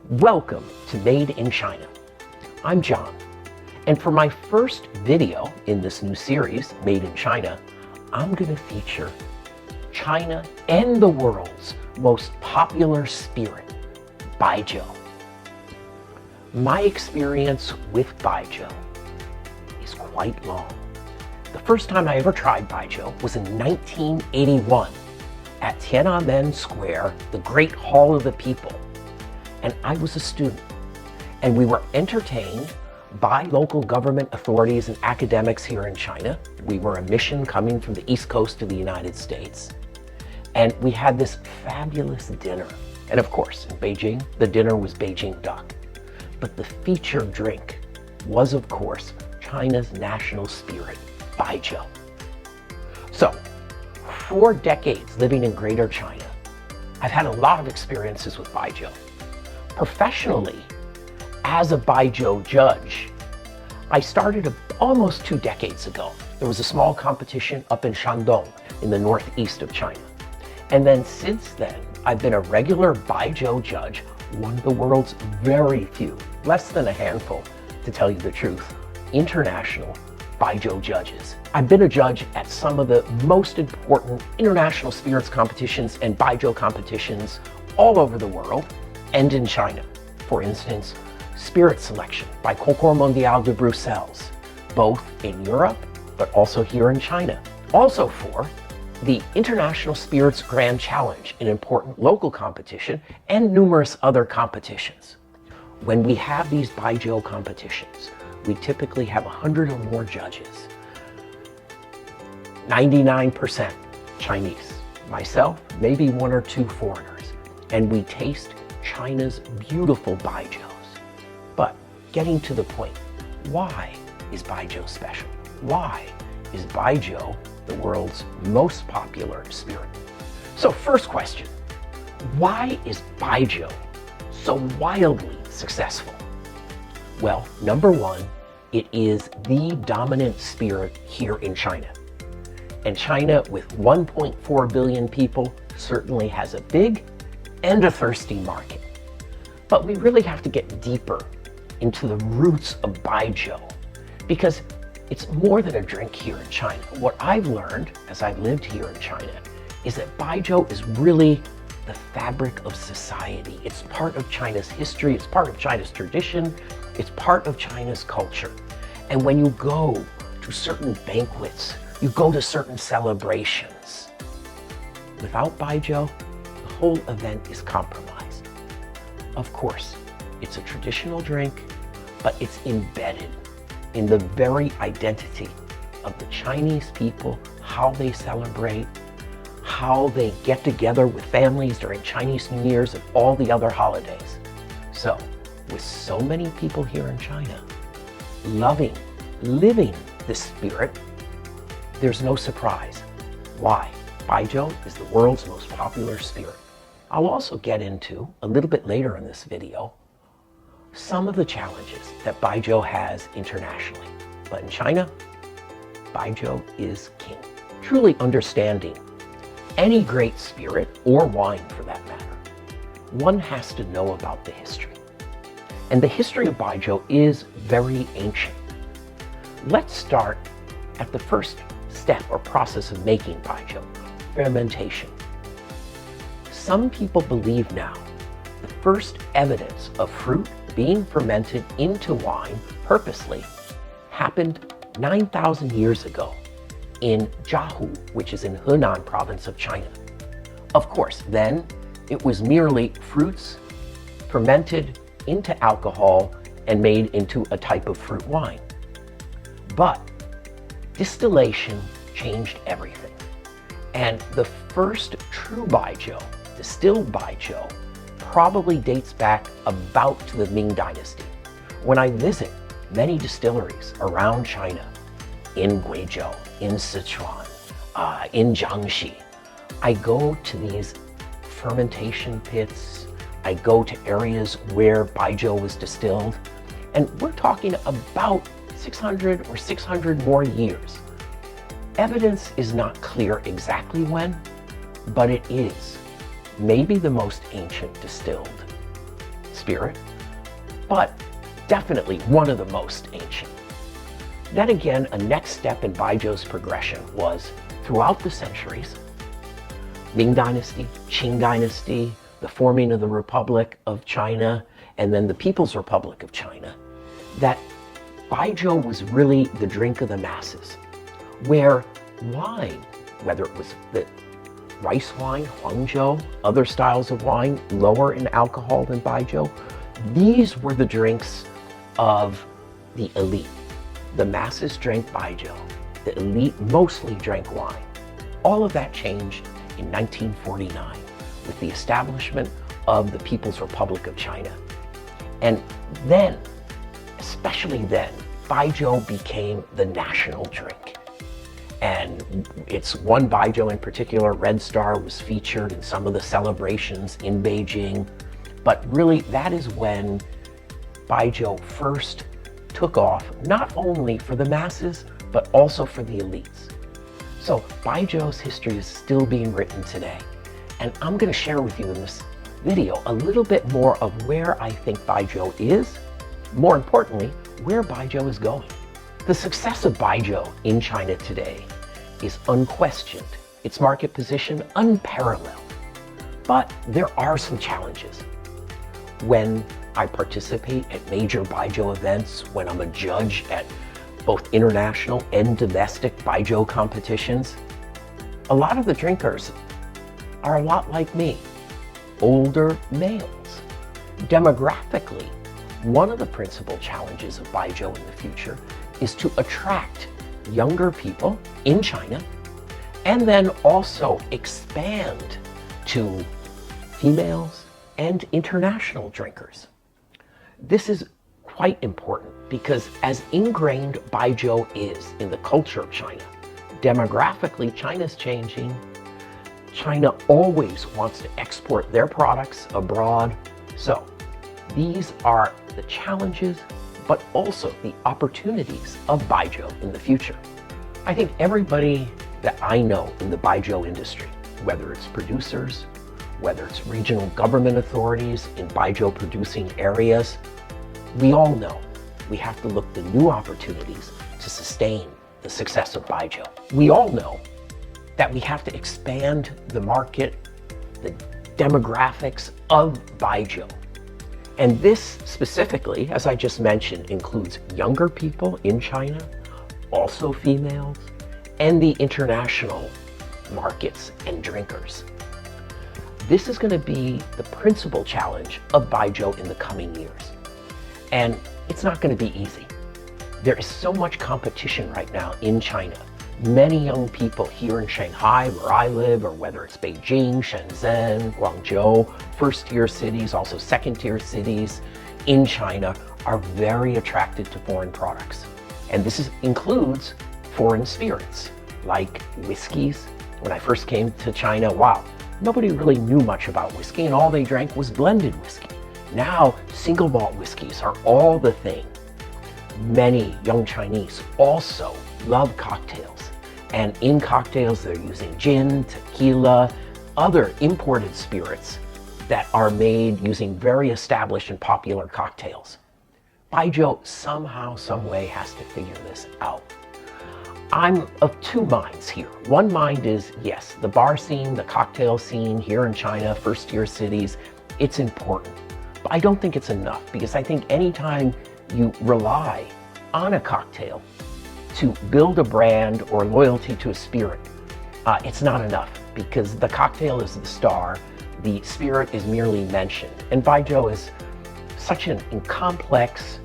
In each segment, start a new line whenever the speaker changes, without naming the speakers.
Welcome to Made in China. I'm John, and for my first video in this new series, Made in China, I'm going to feature China and the world's most popular spirit, Baijiu. My experience with Baijiu is quite long. The first time I ever tried Baijiu was in 1981 at Tiananmen Square, the Great Hall of the People. And I was a student, and we were entertained by local government authorities and academics here in China. We were a mission coming from the East Coast of the United States. And we had this fabulous dinner. And of course, in Beijing, the dinner was Beijing duck. But the feature drink was, of course, China's national spirit, Baijiu. So, 4 decades living in Greater China, I've had a lot of experiences with Baijiu. Professionally, as a Baijiu judge, I started almost 2 decades ago. There was a small competition up in Shandong in the northeast of China. And then since then, I've been a regular Baijiu judge, one of the world's very few, less than a handful, to tell you the truth, international Baijiu judges. I've been a judge at some of the most important international spirits competitions and Baijiu competitions all over the world and in China. For instance, Spirit Selection by Concours Mondial de Bruxelles, both in Europe, but also here in China. Also for the International Spirits Grand Challenge, an important local competition, and numerous other competitions. When we have these Baijiu competitions, we typically have 100 or more judges. 99% Chinese, myself, maybe 1 or 2 foreigners, and we taste China's beautiful Baijius. But getting to the point, why is Baijiu special? Why is Baijiu the world's most popular spirit? So first question, why is Baijiu so wildly successful? Well, number one, it is the dominant spirit here in China. And China, with 1.4 billion people, certainly has a big and a thirsty market. But we really have to get deeper into the roots of Baijiu, because it's more than a drink here in China. What I've learned as I've lived here in China is that Baijiu is really the fabric of society. It's part of China's history, it's part of China's tradition, it's part of China's culture. And when you go to certain banquets, you go to certain celebrations, without Baijiu, the whole event is compromised. Of course, it's a traditional drink, but it's embedded in the very identity of the Chinese people, how they celebrate, how they get together with families during Chinese New Year's and all the other holidays. So, with so many people here in China loving, living this spirit, there's no surprise why Baijiu is the world's most popular spirit. I'll also get into, a little bit later in this video, some of the challenges that Baijiu has internationally. But in China, Baijiu is king. Truly understanding any great spirit, or wine for that matter, one has to know about the history. And the history of Baijiu is very ancient. Let's start at the first step or process of making Baijiu, fermentation. Some people believe now the first evidence of fruit being fermented into wine purposely happened 9,000 years ago in Jiahu, which is in Henan province of China. Of course, then it was merely fruits fermented into alcohol and made into a type of fruit wine. But distillation changed everything. And the first true Baijiu, distilled Baijiu, probably dates back about to the Ming Dynasty. When I visit many distilleries around China, in Guizhou, in Sichuan, in Jiangxi, I go to these fermentation pits, I go to areas where Baijiu was distilled, and we're talking about 600 or 600 more years. Evidence is not clear exactly when, but it is maybe the most ancient distilled spirit, but definitely one of the most ancient. Then again, a next step in Baijiu's progression was, throughout the centuries, Ming Dynasty, Qing Dynasty, the forming of the Republic of China, and then the People's Republic of China, that Baijiu was really the drink of the masses, where wine, whether it was the rice wine, Huangzhou, other styles of wine, lower in alcohol than Baijiu, these were the drinks of the elite. The masses drank Baijiu. The elite mostly drank wine. All of that changed in 1949 with the establishment of the People's Republic of China. And then, especially then, Baijiu became the national drink. And it's one Baijiu in particular, Red Star, was featured in some of the celebrations in Beijing. But really, that is when Baijiu first took off, not only for the masses, but also for the elites. So Baijiu's history is still being written today. And I'm going to share with you in this video a little bit more of where I think Baijiu is, more importantly, where Baijiu is going. The success of Baijiu in China today is unquestioned, its market position unparalleled. But there are some challenges. When I participate at major Baijiu events, when I'm a judge at both international and domestic Baijiu competitions, a lot of the drinkers are a lot like me, older males. Demographically, one of the principal challenges of Baijiu in the future is to attract younger people in China and then also expand to females and international drinkers. This is quite important because as ingrained Baijiu is in the culture of China, demographically China's changing. China always wants to export their products abroad. So these are the challenges, but also the opportunities of Baijiu in the future. I think everybody that I know in the Baijiu industry, whether it's producers, whether it's regional government authorities in Baijiu producing areas, we all know we have to look to new opportunities to sustain the success of Baijiu. We all know that we have to expand the market, the demographics of Baijiu. And this specifically, as I just mentioned, includes younger people in China, also females, and the international markets and drinkers. This is going to be the principal challenge of Baijiu in the coming years. And it's not going to be easy. There is so much competition right now in China. Many young people here in Shanghai, where I live, or whether it's Beijing, Shenzhen, Guangzhou, first-tier cities, also second-tier cities in China, are very attracted to foreign products. And this includes foreign spirits, like whiskeys. When I first came to China, wow, nobody really knew much about whiskey, and all they drank was blended whiskey. Now, single malt whiskeys are all the thing. Many young Chinese also love cocktails. And in cocktails, they're using gin, tequila, other imported spirits that are made using very established and popular cocktails. Baijiu somehow, some way has to figure this out. I'm of two minds here. One mind is, yes, the bar scene, the cocktail scene here in China, first-tier cities, it's important. But I don't think it's enough, because I think anytime you rely on a cocktail to build a brand or loyalty to a spirit, it's not enough, because the cocktail is the star, the spirit is merely mentioned. And Baijiu is such a complex,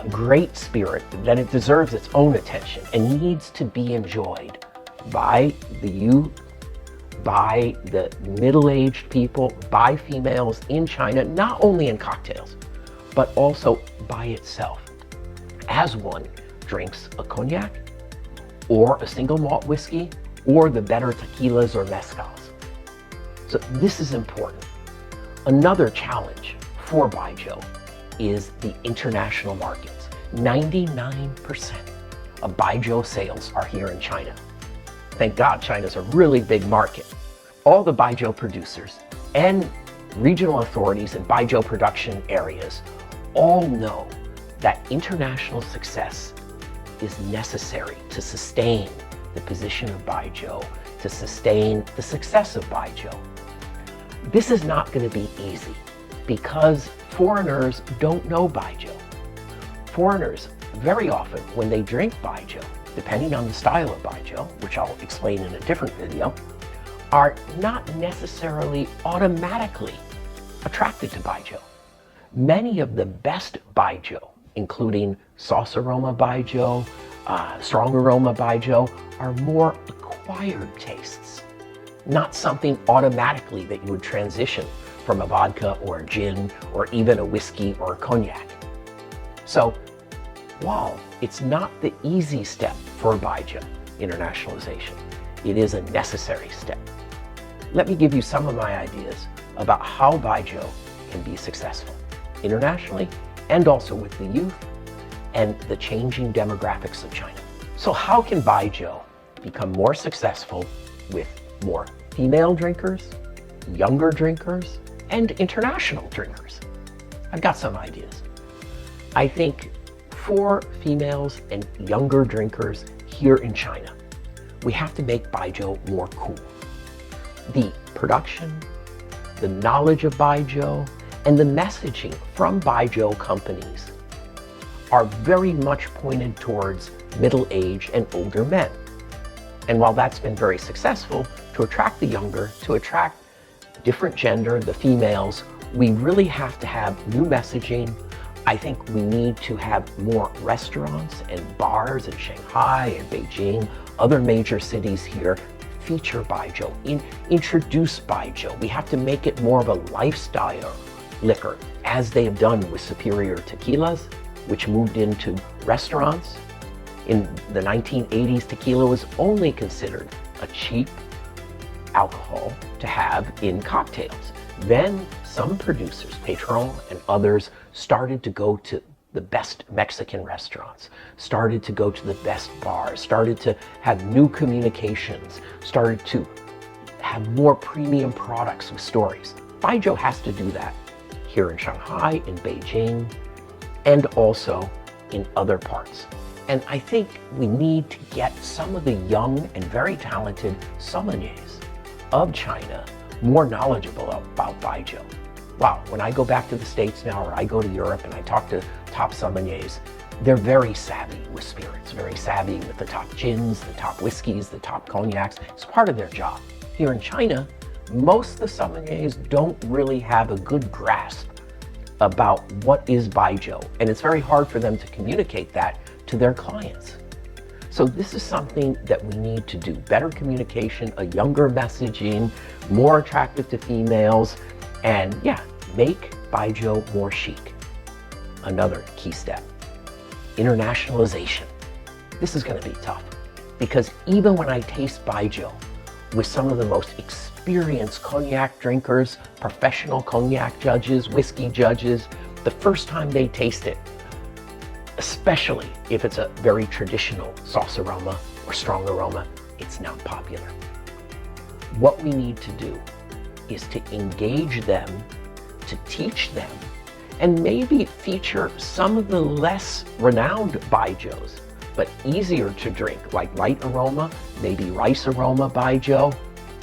great spirit that it deserves its own attention and needs to be enjoyed by the youth, by the middle-aged people, by females in China, not only in cocktails, but also by itself. As one drinks a cognac, or a single malt whiskey, or the better tequilas or mezcals. So this is important. Another challenge for Baijiu is the international markets. 99% of Baijiu sales are here in China. Thank God, China's a really big market. All the Baijiu producers and regional authorities and Baijiu production areas all know that international success is necessary to sustain the position of Baijiu, to sustain the success of Baijiu. This is not going to be easy because foreigners don't know Baijiu. Foreigners, very often, when they drink Baijiu, depending on the style of Baijiu, which I'll explain in a different video, are not necessarily automatically attracted to Baijiu. Many of the best Baijiu, including sauce aroma Baijiu, strong aroma Baijiu, are more acquired tastes, not something automatically that you would transition from a vodka or a gin or even a whiskey or a cognac. So while it's not the easy step for Baijiu internationalization, it is a necessary step. Let me give you some of my ideas about how Baijiu can be successful internationally and also with the youth and the changing demographics of China. So how can Baijiu become more successful with more female drinkers, younger drinkers, and international drinkers? I've got some ideas. I think for females and younger drinkers here in China, we have to make Baijiu more cool. The production, the knowledge of Baijiu, and the messaging from Baijiu companies are very much pointed towards middle-aged and older men. And while that's been very successful to attract the younger, to attract different gender, the females, we really have to have new messaging. I think we need to have more restaurants and bars in Shanghai and Beijing, other major cities here, feature Baijiu, introduce Baijiu. We have to make it more of a lifestyle liquor, as they have done with superior tequilas, which moved into restaurants. In the 1980s, tequila was only considered a cheap alcohol to have in cocktails. Then some producers, Patron and others, started to go to the best Mexican restaurants, started to go to the best bars, started to have new communications, started to have more premium products with stories. Baijiu has to do that here in Shanghai, in Beijing, and also in other parts. And I think we need to get some of the young and very talented sommeliers of China more knowledgeable about Baijiu. Wow, when I go back to the States now, or I go to Europe and I talk to top sommeliers, they're very savvy with spirits, very savvy with the top gins, the top whiskeys, the top cognacs. It's part of their job. Here in China, most of the sommeliers don't really have a good grasp about what is Baijiu, and it's very hard for them to communicate that to their clients. So this is something that we need to do. Better communication, a younger messaging, more attractive to females, and yeah, make Baijiu more chic. Another key step, internationalization. This is going to be tough because even when I taste Baijiu with some of the most experienced cognac drinkers, professional cognac judges, whiskey judges, the first time they taste it, especially if it's a very traditional sauce aroma or strong aroma, it's not popular. What we need to do is to engage them, to teach them, and maybe feature some of the less renowned Baijius, but easier to drink, like light aroma, maybe rice aroma Baijiu,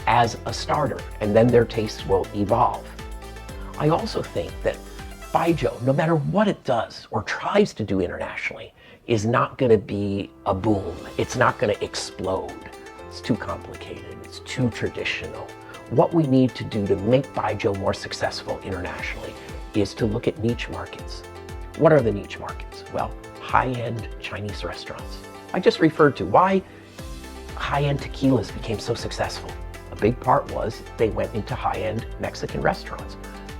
as a starter, and then their tastes will evolve. I also think that Baijiu, no matter what it does or tries to do internationally, is not going to be a boom. It's not going to explode. It's too complicated. It's too traditional. What we need to do to make Baijiu more successful internationally is to look at niche markets. What are the niche markets? Well, high-end Chinese restaurants. I just referred to why high-end tequilas became so successful. A big part was they went into high-end Mexican restaurants,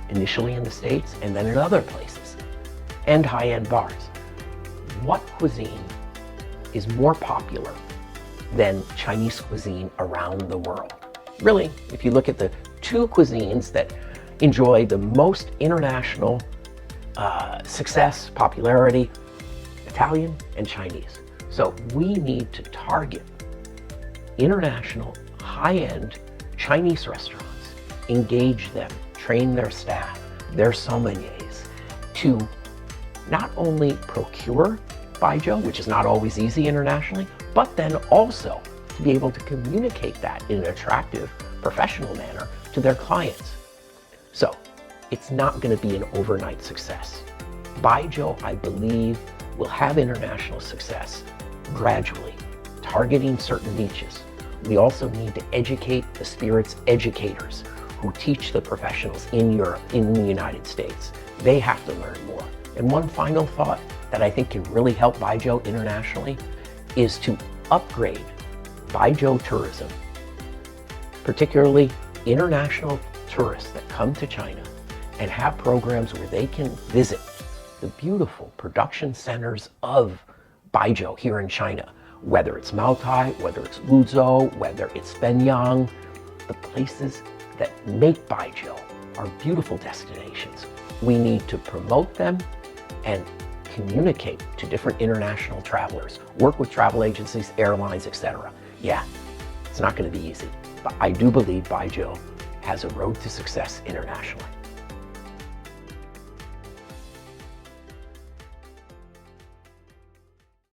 initially in the States and then in other places, and high-end bars. What cuisine is more popular than Chinese cuisine around the world? Really, if you look at the two cuisines that enjoy the most international success, popularity, Italian and Chinese. So we need to target international high-end Chinese restaurants, engage them, train their staff, their sommeliers, to not only procure Baijiu, which is not always easy internationally, but then also to be able to communicate that in an attractive, professional manner to their clients. So it's not going to be an overnight success. Baijiu, I believe, will have international success gradually, targeting certain niches. We also need to educate the spirits educators who teach the professionals in Europe, in the United States. They have to learn more. And one final thought that I think can really help Baijiu internationally is to upgrade Baijiu tourism, particularly international tourists that come to China, and have programs where they can visit the beautiful production centers of Baijiu here in China, whether it's Maotai, whether it's Luzhou, whether it's Benyang. The places that make Baijiu are beautiful destinations. We need to promote them and communicate to different international travelers, work with travel agencies, airlines, etc. Yeah, it's not going to be easy, but I do believe Baijiu has a road to success internationally.